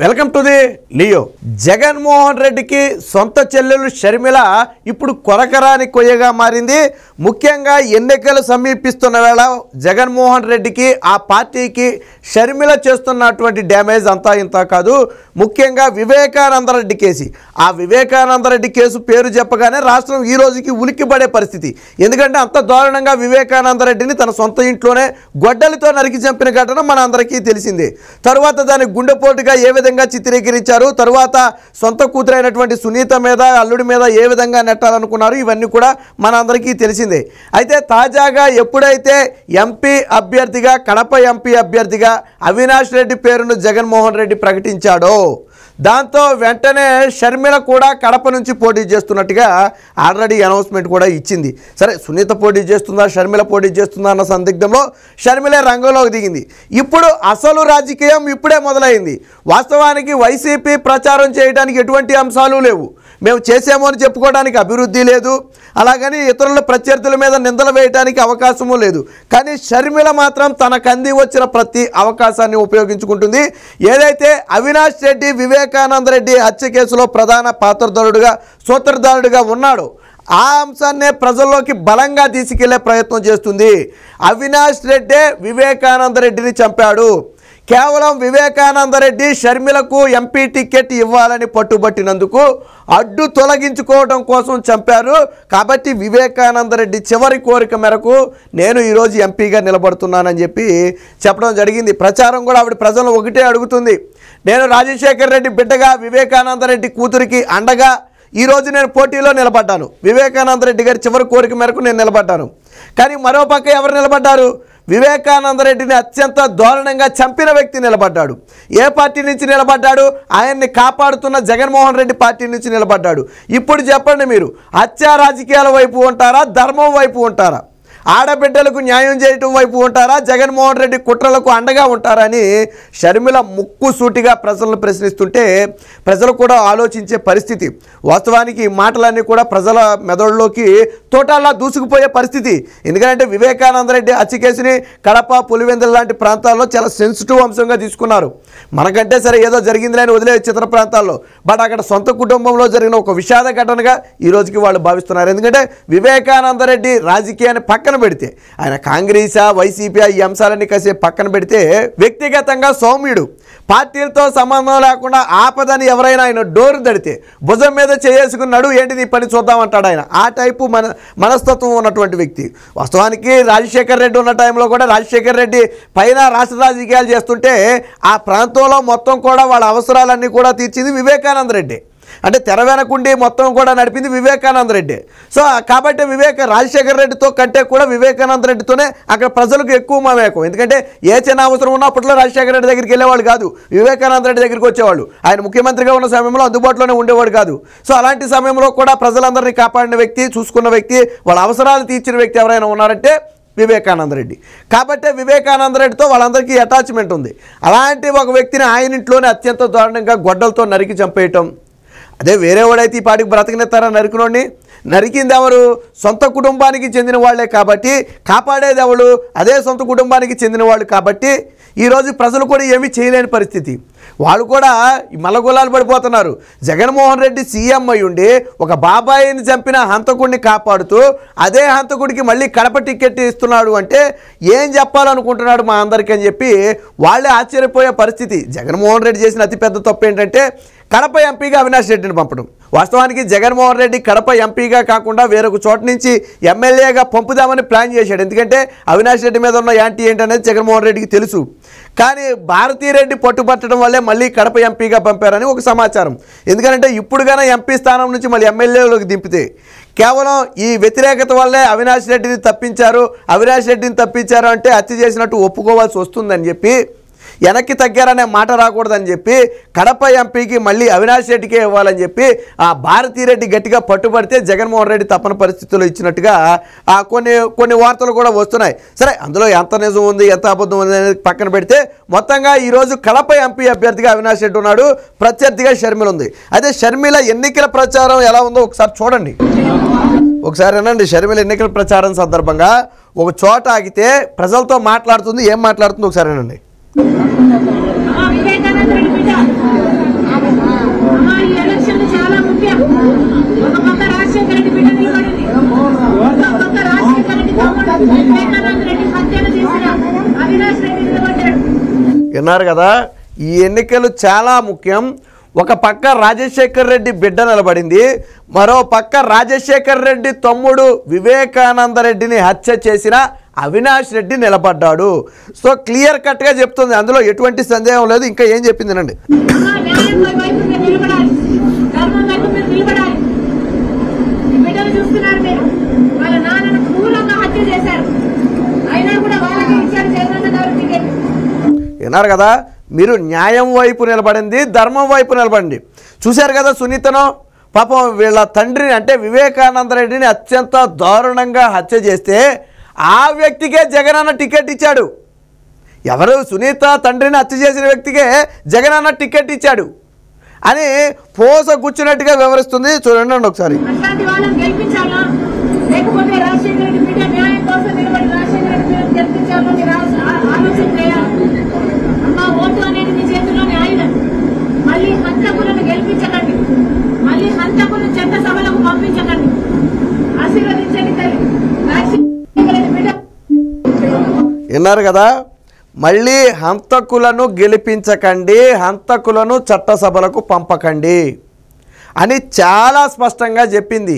Welcome to the Leo. Jaganmohan రెడ్డికి సొంత చెల్లెలు షర్మిల ఇప్పుడు కొరకరాని కొయ్యగా మారింది. ముఖ్యంగా ఎన్నికలు సమీపిస్తున్న వేళ జగన్మోహన్ రెడ్డికి ఆ పార్టీకి షర్మిల చేస్తున్నటువంటి డ్యామేజ్ అంతా ఇంత కాదు. ముఖ్యంగా వివేకానంద రెడ్డి కేసు, ఆ వివేకానంద రెడ్డి కేసు పేరు చెప్పగానే రాష్ట్రం ఈ రోజుకి ఉలిక్కిపడే పరిస్థితి. ఎందుకంటే అంత దారుణంగా వివేకానంద రెడ్డిని తన సొంత ఇంట్లోనే గొడ్డలితో నరికి చంపిన ఘటన మన అందరికీ తెలిసిందే. తరువాత దాని గుండెపోటుగా ఏ విధంగా చిత్రీకరించారు, తరువాత సొంత కూతురైనటువంటి సునీత మీద అల్లుడి మీద ఏ విధంగా నెట్టాలనుకున్నారు, ఇవన్నీ కూడా మన అందరికీ తెలిసిందే. అయితే తాజాగా ఎప్పుడైతే ఎంపీ అభ్యర్థిగా కడప ఎంపీ అభ్యర్థిగా అవినాష్ రెడ్డి పేరును జగన్మోహన్ రెడ్డి ప్రకటించాడో దాంతో వెంటనే షర్మిల కూడా కడప నుంచి పోటీ చేస్తున్నట్టుగా ఆల్రెడీ అనౌన్స్మెంట్ కూడా ఇచ్చింది. సరే, సునీత పోటీ చేస్తుందా షర్మిల పోటీ చేస్తుందా అన్న సందిగ్ధంలో షర్మిలే రంగంలోకి దిగింది. ఇప్పుడు అసలు రాజకీయం ఇప్పుడే మొదలైంది. వాస్తవానికి వైసీపీ ప్రచారం చేయడానికి ఎటువంటి అంశాలు లేవు. మేము చేసాము అని చెప్పుకోవడానికి అభివృద్ధి లేదు, అలాగని ఇతరుల ప్రత్యర్థుల మీద నిందలు వేయడానికి అవకాశము లేదు. కానీ షర్మిల మాత్రం తనకు అంది వచ్చిన ప్రతి అవకాశాన్ని ఉపయోగించుకుంటుంది. ఏదైతే అవినాష్ రెడ్డి వివేకానంద రెడ్డి హత్య కేసులో ప్రధాన పాత్రధారుడుగా సూత్రధారుడిగా ఉన్నాడో ఆ అంశాన్నే ప్రజల్లోకి బలంగా తీసుకెళ్లే ప్రయత్నం చేస్తుంది. అవినాష్ రెడ్డే వివేకానంద రెడ్డిని చంపాడు, కేవలం వివేకానంద రెడ్డి షర్మిలకు ఎంపీ టికెట్ ఇవ్వాలని పట్టుబట్టినందుకు అడ్డు తొలగించుకోవడం కోసం చంపారు. కాబట్టి వివేకానంద రెడ్డి చివరి కోరిక మేరకు నేను ఈరోజు ఎంపీగా నిలబడుతున్నానని చెప్పి చెప్పడం జరిగింది. ప్రచారం కూడా ఆవిడ ప్రజలను ఒకటే అడుగుతుంది, నేను రాజశేఖర్ రెడ్డి బిడ్డగా వివేకానంద రెడ్డి కూతురికి అండగా ఈరోజు నేను పోటీలో నిలబడ్డాను, వివేకానంద రెడ్డి గారి చివరి కోరిక మేరకు నేను నిలబడ్డాను. కానీ మరోపక్క ఎవరు నిలబడ్డారు? వివేకానంద రెడ్డిని అత్యంత దారుణంగా చంపిన వ్యక్తి నిలబడ్డాడు. ఏ పార్టీ నుంచి నిలబడ్డాడు? ఆయన్ని కాపాడుతున్న జగన్మోహన్ రెడ్డి పార్టీ నుంచి నిలబడ్డాడు. ఇప్పుడు చెప్పండి, మీరు హత్యా రాజకీయాల వైపు ఉంటారా, ధర్మం వైపు ఉంటారా? ఆడబిడ్డలకు న్యాయం చేయటం వైపు ఉంటారా, జగన్మోహన్ రెడ్డి కుట్రలకు అండగా ఉంటారా అని షర్మిల ముక్కుసూటిగా ప్రజలను ప్రశ్నిస్తుంటే ప్రజలు కూడా ఆలోచించే పరిస్థితి. వాస్తవానికి ఈ మాటలన్నీ కూడా ప్రజల మెదడులోకి తోటాల్లా దూసుకుపోయే పరిస్థితి. ఎందుకంటే వివేకానంద రెడ్డి హత్య కేసుని కడప, పులివెందుల లాంటి ప్రాంతాల్లో చాలా సెన్సిటివ్ అంశంగా తీసుకున్నారు. మనకంటే సరే ఏదో జరిగిందిలే అని వదిలే ఇతర ప్రాంతాల్లో, బట్ అక్కడ సొంత కుటుంబంలో జరిగిన ఒక విషాద ఘటనగా ఈ రోజుకి వాళ్ళు భావిస్తున్నారు. ఎందుకంటే వివేకానంద రెడ్డి రాజకీయాన్ని పక్కన పెడితే, ఆయన కాంగ్రెసా వైసీపీ ఈ అంశాలన్నీ కాసేపు పక్కన పెడితే వ్యక్తిగతంగా సౌమ్యుడు, పార్టీలతో సంబంధం లేకుండా ఆపదని ఎవరైనా ఆయన డోరు దడితే భుజం మీద చేసుకున్నాడు, ఏంటి నీ పని చూద్దామంటాడు ఆయన. ఆ టైపు మనస్తత్వం ఉన్నటువంటి వ్యక్తి. వాస్తవానికి రాజశేఖర్ రెడ్డి ఉన్న టైంలో కూడా రాజశేఖర్ రెడ్డి పైన రాష్ట్ర రాజకీయాలు చేస్తుంటే ఆ ప్రాంతంలో మొత్తం కూడా వాళ్ళ అవసరాలన్నీ కూడా తీర్చింది వివేకానంద రెడ్డి. అంటే తెర వెనకుండి మొత్తం కూడా నడిపింది వివేకానంద రెడ్డి. సో కాబట్టి రాజశేఖర్ రెడ్డితో కంటే కూడా వివేకానంద రెడ్డితోనే అక్కడ ప్రజలకు ఎక్కువ మమేకం. ఎందుకంటే ఏ చిన్న అవసరం ఉన్నా అప్పట్లో రాజశేఖర రెడ్డి దగ్గరికి వెళ్ళేవాళ్ళు కాదు, వివేకానంద రెడ్డి దగ్గరికి వచ్చేవాళ్ళు. ఆయన ముఖ్యమంత్రిగా ఉన్న సమయంలో అందుబాటులోనే ఉండేవాడు కాదు. సో అలాంటి సమయంలో కూడా ప్రజలందరినీ కాపాడిన వ్యక్తి, చూసుకున్న వ్యక్తి, వాళ్ళ అవసరాలు తీర్చిన వ్యక్తి ఎవరైనా ఉన్నారంటే వివేకానంద రెడ్డి. కాబట్టి వివేకానంద రెడ్డితో వాళ్ళందరికీ అటాచ్మెంట్ ఉంది. అలాంటి ఒక వ్యక్తిని ఆయన ఇంట్లోనే అత్యంత దారుణంగా గొడ్డలతో నరికి చంపేయటం, అదే వేరేవాడైతే ఈ పాటికి బ్రతకనెత్తారా నరికినోడిని? నరికింది ఎవరు? సొంత కుటుంబానికి చెందిన వాళ్లే కాబట్టి కాపాడేది ఎవరు? అదే సొంత కుటుంబానికి చెందిన వాళ్ళు. కాబట్టి ఈరోజు ప్రజలు కూడా ఏమీ చేయలేని పరిస్థితి. వాళ్ళు కూడా మల్లగొల్లాలు పడిపోతున్నారు. జగన్మోహన్ రెడ్డి సీఎం అయి ఉండి ఒక బాబాయిని చంపిన హంతకుడిని కాపాడుతూ అదే హంతకుడికి మళ్ళీ కడప టికెట్ ఇస్తున్నాడు అంటే ఏం చెప్పాలనుకుంటున్నాడు మా అందరికీ అని చెప్పి వాళ్ళే ఆశ్చర్యపోయే పరిస్థితి. జగన్మోహన్ రెడ్డి చేసిన అతిపెద్ద తప్పు ఏంటంటే కడప ఎంపీగా అవినాష్ రెడ్డిని పంపడం. వాస్తవానికి జగన్మోహన్ రెడ్డి కడప ఎంపీగా కాకుండా వేరొక చోట నుంచి ఎమ్మెల్యేగా పంపుదామని ప్లాన్ చేశాడు. ఎందుకంటే అవినాష్ రెడ్డి మీద ఉన్న యాంటీ ఏంటనేది జగన్మోహన్ రెడ్డికి తెలుసు. కానీ భారతీరెడ్డి పట్టుబట్టడం వల్లే మళ్ళీ కడప ఎంపీగా పంపారని ఒక సమాచారం. ఎందుకంటే ఇప్పుడు కానీ ఎంపీ స్థానం నుంచి మళ్ళీ ఎమ్మెల్యేలోకి దింపితే కేవలం ఈ వ్యతిరేకత వల్లే అవినాష్ రెడ్డిని తప్పించారు, అవినాష్ రెడ్డిని తప్పించారు అంటే హత్య చేసినట్టు ఒప్పుకోవాల్సి వస్తుందని చెప్పి, వెనక్కి తగ్గారనే మాట రాకూడదని చెప్పి కడప ఎంపీకి మళ్ళీ అవినాష్ రెడ్డికే ఇవ్వాలని చెప్పి ఆ భారతీరెడ్డి గట్టిగా పట్టుబడితే జగన్మోహన్ రెడ్డి తప్పని పరిస్థితుల్లో ఇచ్చినట్టుగా కొన్ని వార్తలు కూడా వస్తున్నాయి. సరే, అందులో ఎంత నిజం ఉంది ఎంత అబద్ధం ఉంది అనేది పక్కన పెడితే మొత్తంగా ఈరోజు కడప ఎంపీ అభ్యర్థిగా అవినాష్ రెడ్డి ఉన్నాడు, ప్రత్యర్థిగా షర్మిల ఉంది. అదే షర్మిల ఎన్నికల ప్రచారం ఎలా ఉందో ఒకసారి చూడండి. ఒకసారి అనండి, షర్మిల ఎన్నికల ప్రచారం సందర్భంగా ఒక చోట ఆగితే ప్రజలతో మాట్లాడుతుంది, ఏం మాట్లాడుతుంది ఒకసారి అనండి. వివేకానంద రెడ్డి విన్నారు కదా, ఈ ఎన్నికలు చాలా ముఖ్యం. ఒక పక్క రాజశేఖర్ రెడ్డి బిడ్డ నిలబడింది, మరో పక్క రాజశేఖర్ రెడ్డి తమ్ముడు వివేకానంద రెడ్డిని హత్య చేసిన అవినాష్ రెడ్డి నిలబడ్డాడు. సో క్లియర్ కట్గా చెప్తుంది, అందులో ఎటువంటి సందేహం లేదు. ఇంకా ఏం చెప్పిందినండి, విన్నారు కదా, మీరు న్యాయం వైపు నిలబడింది, ధర్మం వైపు నిలబడింది. చూశారు కదా సునీతను, పాపం వీళ్ళ తండ్రిని అంటే వివేకానంద రెడ్డిని అత్యంత దారుణంగా హత్య చేస్తే ఆ వ్యక్తికే జగనన్న టికెట్ ఇచ్చాడు. ఎవరు? సునీత తండ్రిని హత్య చేసిన వ్యక్తికే జగనన్న టికెట్ ఇచ్చాడు అని పోస కూర్చున్నట్టుగా వివరిస్తుంది. చూడండి ఒకసారి. విన్నారు కదా, మళ్ళీ హంతకులను గెలిపించకండి, హంతకులను చట్టసభలకు పంపకండి అని చాలా స్పష్టంగా చెప్పింది.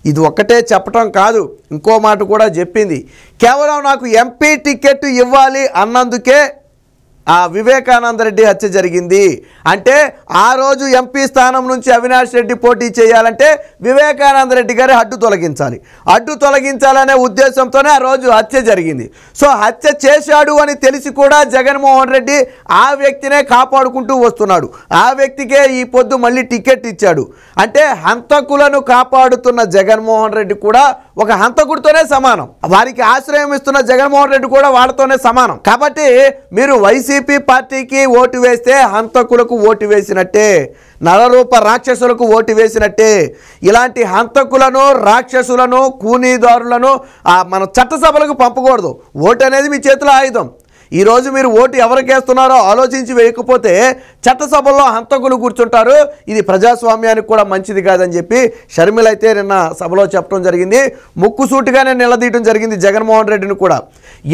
ఇది ఒక్కటే చెప్పటం కాదు, ఇంకో మాట కూడా చెప్పింది. కేవలం నాకు ఎంపీ టికెట్ ఇవ్వాలి అన్నందుకే ఆ వివేకానంద రెడ్డి హత్య జరిగింది. అంటే ఆ రోజు ఎంపీ స్థానం నుంచి అవినాష్ రెడ్డి పోటీ చేయాలంటే వివేకానంద రెడ్డి గారి అడ్డు తొలగించాలనే ఉద్దేశంతోనే ఆ రోజు హత్య జరిగింది. సో హత్య చేశాడు అని తెలిసి కూడా జగన్మోహన్ రెడ్డి ఆ వ్యక్తినే కాపాడుకుంటూ వస్తున్నాడు. ఆ వ్యక్తికే ఈ పొద్దు మళ్ళీ టికెట్ ఇచ్చాడు. అంటే హంతకులను కాపాడుతున్న జగన్మోహన్ రెడ్డి కూడా ఒక హంతకుడితోనే సమానం. వారికి ఆశ్రయం ఇస్తున్న జగన్మోహన్ రెడ్డి కూడా వాళ్ళతోనే సమానం. కాబట్టి మీరు వైసీపీ పార్టీకి ఓటు వేస్తే హంతకులకు ఓటు వేసినట్టే, నరరూప రాక్షసులకు ఓటు వేసినట్టే. ఇలాంటి హంతకులను, రాక్షసులను, కూనీదారులను మన చట్టసభలకు పంపకూడదు. ఓటు అనేది మీ చేతిలో ఆయుధం. ఈరోజు మీరు ఓటు ఎవరికి వేస్తున్నారో ఆలోచించి వేయకపోతే చట్టసభల్లో హంతకులు కూర్చుంటారు. ఇది ప్రజాస్వామ్యానికి కూడా మంచిది కాదని చెప్పి షర్మిల అయితే నిన్న సభలో చెప్పడం జరిగింది. ముక్కుసూటిగానే నిలదీయడం జరిగింది జగన్మోహన్ రెడ్డిని కూడా.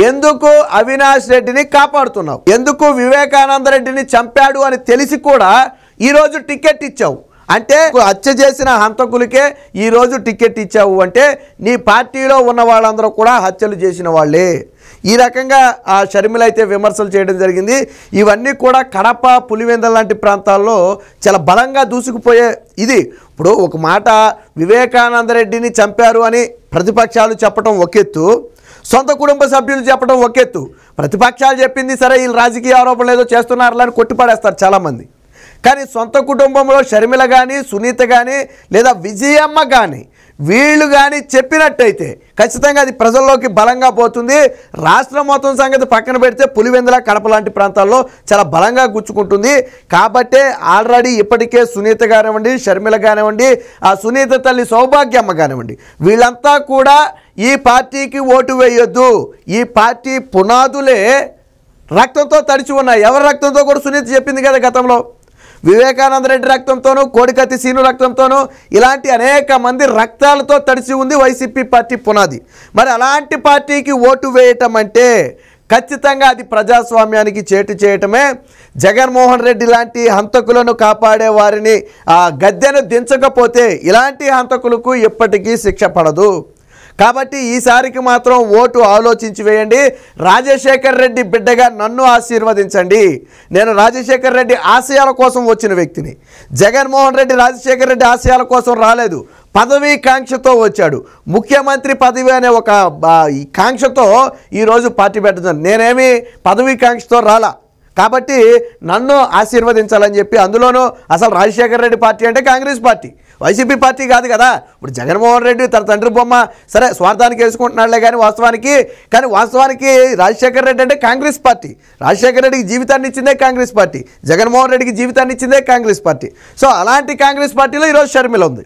ఎందుకు అవినాష్ రెడ్డిని కాపాడుతున్నావు? ఎందుకు వివేకానంద రెడ్డిని చంపాడు అని తెలిసి కూడా ఈరోజు టికెట్ ఇచ్చావు? అంటే హత్య చేసిన హంతకులకే ఈరోజు టికెట్ ఇచ్చావు అంటే నీ పార్టీలో ఉన్న వాళ్ళందరూ కూడా హత్యలు చేసిన వాళ్ళే. ఈ రకంగా ఆ షర్మిల అయితే విమర్శలు చేయడం జరిగింది. ఇవన్నీ కూడా కడప, పులివెందుల లాంటి ప్రాంతాల్లో చాలా బలంగా దూసుకుపోయే ఇది. ఇప్పుడు ఒక మాట వివేకానంద రెడ్డిని చంపారు అని ప్రతిపక్షాలు చెప్పడం ఒకెత్తు, సొంత కుటుంబ సభ్యులు చెప్పడం ఒకెత్తు. ప్రతిపక్షాలు చెప్పింది సరే, వీళ్ళు రాజకీయ ఆరోపణలు ఏదో చేస్తున్నారులే అని కొట్టిపడేస్తారు చాలామంది. కానీ సొంత కుటుంబంలో షర్మిల కానీ, సునీత కానీ, లేదా విజయమ్మ కానీ, వీళ్ళు కానీ చెప్పినట్టయితే ఖచ్చితంగా అది ప్రజల్లోకి బలంగా పోతుంది. రాష్ట్రం మొత్తం సంగతి పక్కన పెడితే పులివెందుల, కడప లాంటి ప్రాంతాల్లో చాలా బలంగా గుచ్చుకుంటుంది. కాబట్టే ఆల్రెడీ ఇప్పటికే సునీత కానివ్వండి, షర్మిల కానివ్వండి, ఆ సునీత తల్లి సౌభాగ్యమ్మ కానివ్వండి, వీళ్ళంతా కూడా ఈ పార్టీకి ఓటు వేయొద్దు, ఈ పార్టీ పునాదులే రక్తంతో తడిచి ఉన్నాయి. ఎవరి రక్తంతో కూడా సునీత చెప్పింది కదా గతంలో. వివేకానంద రెడ్డి రక్తంతోనూ, కోడికత్తి సీను రక్తంతోనూ, ఇలాంటి అనేక మంది రక్తాలతో తడిసి ఉంది వైసీపీ పార్టీ పునాది. మరి అలాంటి పార్టీకి ఓటు వేయటం అంటే ఖచ్చితంగా అది ప్రజాస్వామ్యానికి చేటు చేయటమే. జగన్మోహన్ రెడ్డి లాంటి హంతకులను కాపాడే వారిని ఆ గద్దెను దించకపోతే ఇలాంటి హంతకులకు ఎప్పటికీ శిక్ష పడదు. కాబట్టి ఈసారికి మాత్రం ఓటు ఆలోచించి వేయండి. రాజశేఖర్ రెడ్డి బిడ్డగా నన్ను ఆశీర్వదించండి. నేను రాజశేఖర్ రెడ్డి ఆశయాల కోసం వచ్చిన వ్యక్తిని. జగన్మోహన్ రెడ్డి రాజశేఖర్ రెడ్డి ఆశయాల కోసం రాలేదు, పదవీ కాంక్షతో వచ్చాడు. ముఖ్యమంత్రి పదవి అనే ఒక కాంక్షతో ఈరోజు పార్టీ పెట్టడం. నేనేమి పదవీ కాంక్షతో రాలా. కాబట్టి నన్ను ఆశీర్వదించాలని చెప్పి, అందులోనూ అసలు రాజశేఖర్ రెడ్డి పార్టీ అంటే కాంగ్రెస్ పార్టీ, వైసీపీ పార్టీ కాదు కదా. ఇప్పుడు జగన్మోహన్ రెడ్డి తన తండ్రి బొమ్మ సరే స్వార్థానికి వేసుకుంటున్నాడులే కానీ వాస్తవానికి రాజశేఖర్ రెడ్డి అంటే కాంగ్రెస్ పార్టీ. రాజశేఖర్ రెడ్డికి జీవితాన్ని ఇచ్చిందే కాంగ్రెస్ పార్టీ, జగన్మోహన్ రెడ్డికి జీవితాన్ని ఇచ్చిందే కాంగ్రెస్ పార్టీ. సో అలాంటి కాంగ్రెస్ పార్టీలో ఈరోజు షర్మిల ఉంది.